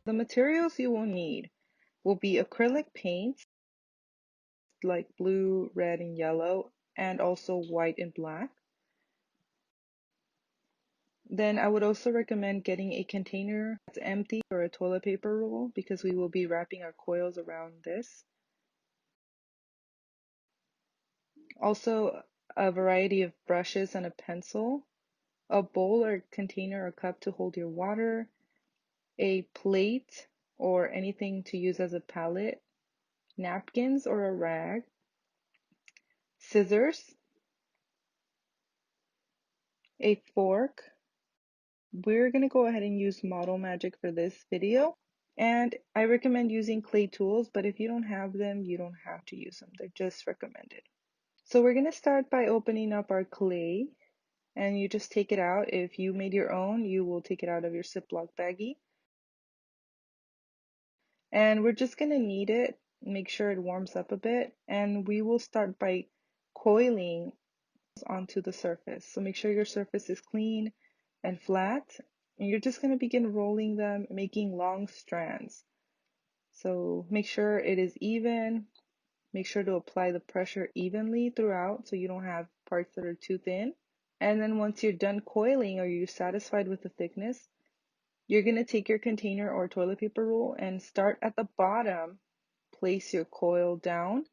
The materials you will need will be acrylic paints like blue, red, and yellow, and also white and black. Then I would also recommend getting a container that's empty or a toilet paper roll because we will be wrapping our coils around this. Also, a variety of brushes and a pencil, a bowl or container or cup to hold your water, a plate or anything to use as a palette, napkins or a rag, scissors, a fork. We're going to go ahead and use Model Magic for this video. And I recommend using clay tools, but if you don't have them, you don't have to use them. They're just recommended. So we're going to start by opening up our clay, and you just take it out. If you made your own, you will take it out of your Ziploc baggie. And we're just going to knead it, make sure it warms up a bit, and we will start by coiling onto the surface. So make sure your surface is clean and flat, and you're just going to begin rolling them, making long strands. So make sure it is even. Make sure to apply the pressure evenly throughout so you don't have parts that are too thin. And then once you're done coiling or you're satisfied with the thickness, you're going to take your container or toilet paper roll and start at the bottom, place your coil down,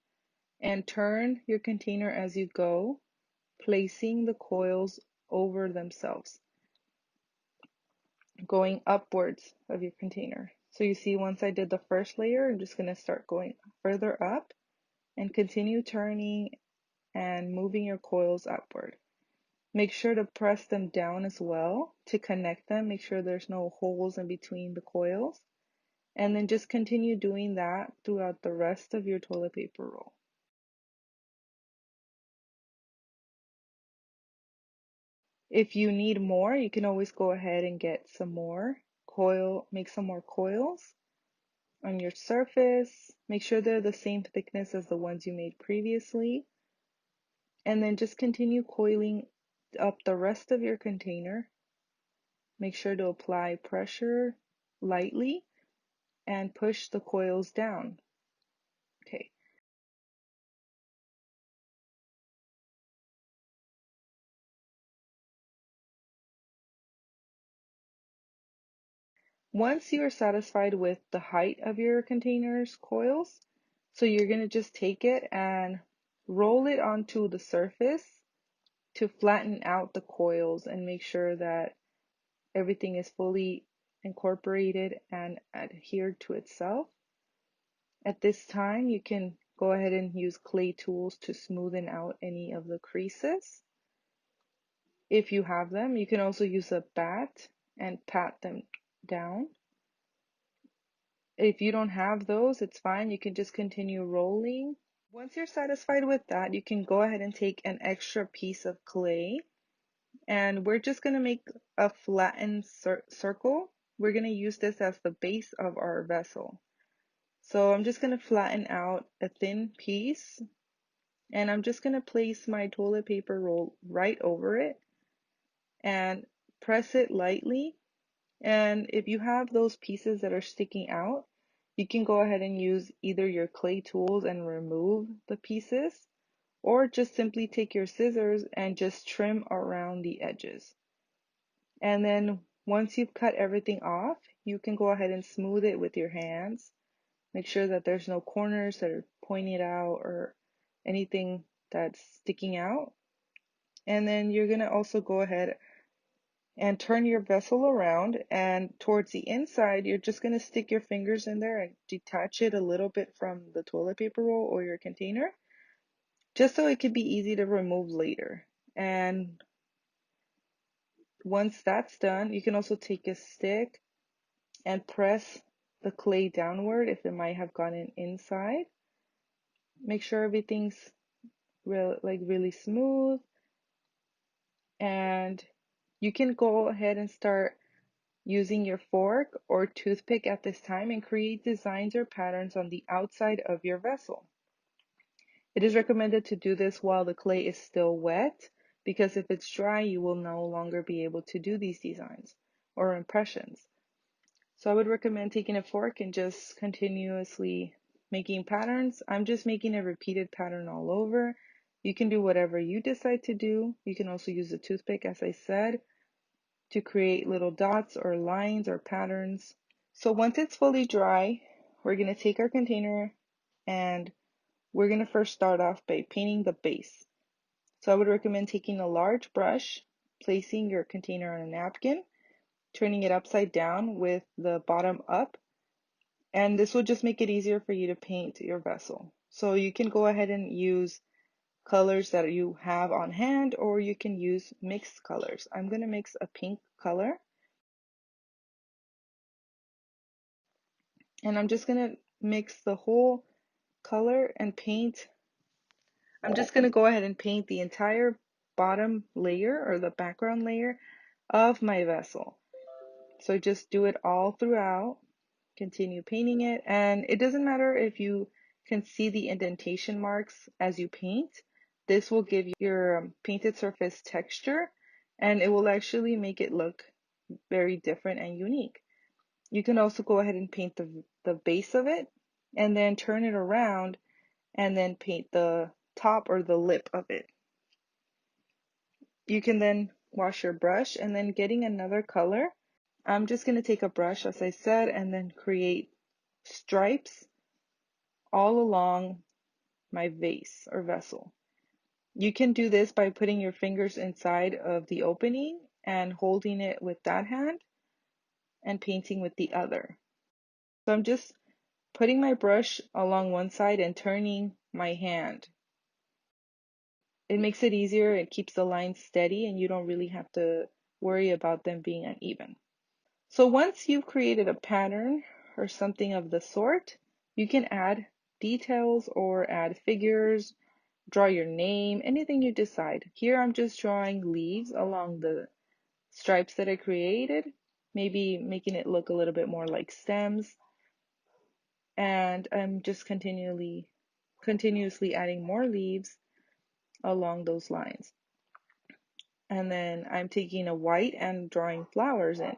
and turn your container as you go, placing the coils over themselves, going upwards of your container. So you see, once I did the first layer, I'm just going to start going further up and continue turning and moving your coils upward. Make sure to press them down as well to connect them. Make sure there's no holes in between the coils. And then just continue doing that throughout the rest of your toilet paper roll. If you need more, you can always go ahead and get some more make some more coils on your surface. Make sure they're the same thickness as the ones you made previously. And then just continue coiling up the rest of your container. Make sure to apply pressure lightly and push the coils down. Okay. Once you are satisfied with the height of your container's coils, so you're going to just take it and roll it onto the surface to flatten out the coils and make sure that everything is fully incorporated and adhered to itself. At this time, you can go ahead and use clay tools to smoothen out any of the creases. If you have them, you can also use a bat and pat them down. If you don't have those, it's fine. You can just continue rolling. Once you're satisfied with that, you can go ahead and take an extra piece of clay, and we're just going to make a flattened circle. We're going to use this as the base of our vessel. So I'm just going to flatten out a thin piece, and I'm just going to place my toilet paper roll right over it and press it lightly. And if you have those pieces that are sticking out, you can go ahead and use either your clay tools and remove the pieces, or just simply take your scissors and just trim around the edges. And then once you've cut everything off, you can go ahead and smooth it with your hands. Make sure that there's no corners that are pointed out or anything that's sticking out. And then you're going to also go ahead and turn your vessel around, and towards the inside, you're just going to stick your fingers in there and detach it a little bit from the toilet paper roll or your container, just so it could be easy to remove later. And once that's done, you can also take a stick and press the clay downward if it might have gotten inside. Make sure everything's really smooth, and you can go ahead and start using your fork or toothpick at this time and create designs or patterns on the outside of your vessel. It is recommended to do this while the clay is still wet, because if it's dry, you will no longer be able to do these designs or impressions. So I would recommend taking a fork and just continuously making patterns. I'm just making a repeated pattern all over. You can do whatever you decide to do. You can also use a toothpick, as I said, to create little dots or lines or patterns. So once it's fully dry, we're going to take our container and we're going to first start off by painting the base. So I would recommend taking a large brush, placing your container on a napkin, turning it upside down with the bottom up, and this will just make it easier for you to paint your vessel. So you can go ahead and use colors that you have on hand, or you can use mixed colors. I'm going to mix a pink color, and I'm just going to mix the whole color and paint. I'm just going to go ahead and paint the entire bottom layer or the background layer of my vessel. So just do it all throughout. Continue painting it, and it doesn't matter if you can see the indentation marks as you paint. This will give your painted surface texture, and it will actually make it look very different and unique. You can also go ahead and paint the base of it, and then turn it around, and then paint the top or the lip of it. You can then wash your brush, and then getting another color, I'm just going to take a brush, as I said, and then create stripes all along my vase or vessel. You can do this by putting your fingers inside of the opening and holding it with that hand and painting with the other. So I'm just putting my brush along one side and turning my hand. It makes it easier, it keeps the lines steady, and you don't really have to worry about them being uneven. So once you've created a pattern or something of the sort, you can add details or add figures, draw your name, anything you decide. Here I'm just drawing leaves along the stripes that I created, maybe making it look a little bit more like stems. And I'm just continuously adding more leaves along those lines. And then I'm taking a white and drawing flowers in.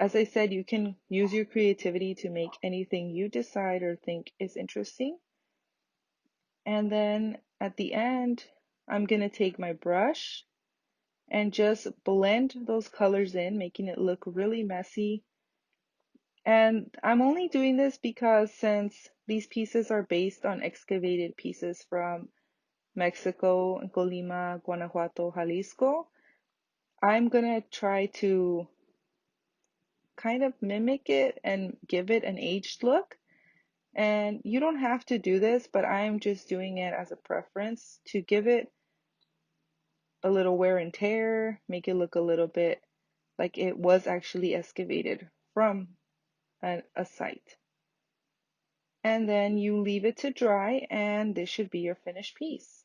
As I said, you can use your creativity to make anything you decide or think is interesting. And then at the end, I'm going to take my brush and just blend those colors in, making it look really messy. And I'm only doing this because since these pieces are based on excavated pieces from Mexico, Colima, Guanajuato, Jalisco, I'm gonna try to kind of mimic it and give it an aged look. And you don't have to do this, but I'm just doing it as a preference to give it a little wear and tear, make it look a little bit like it was actually excavated from a site. And then you leave it to dry, and this should be your finished piece.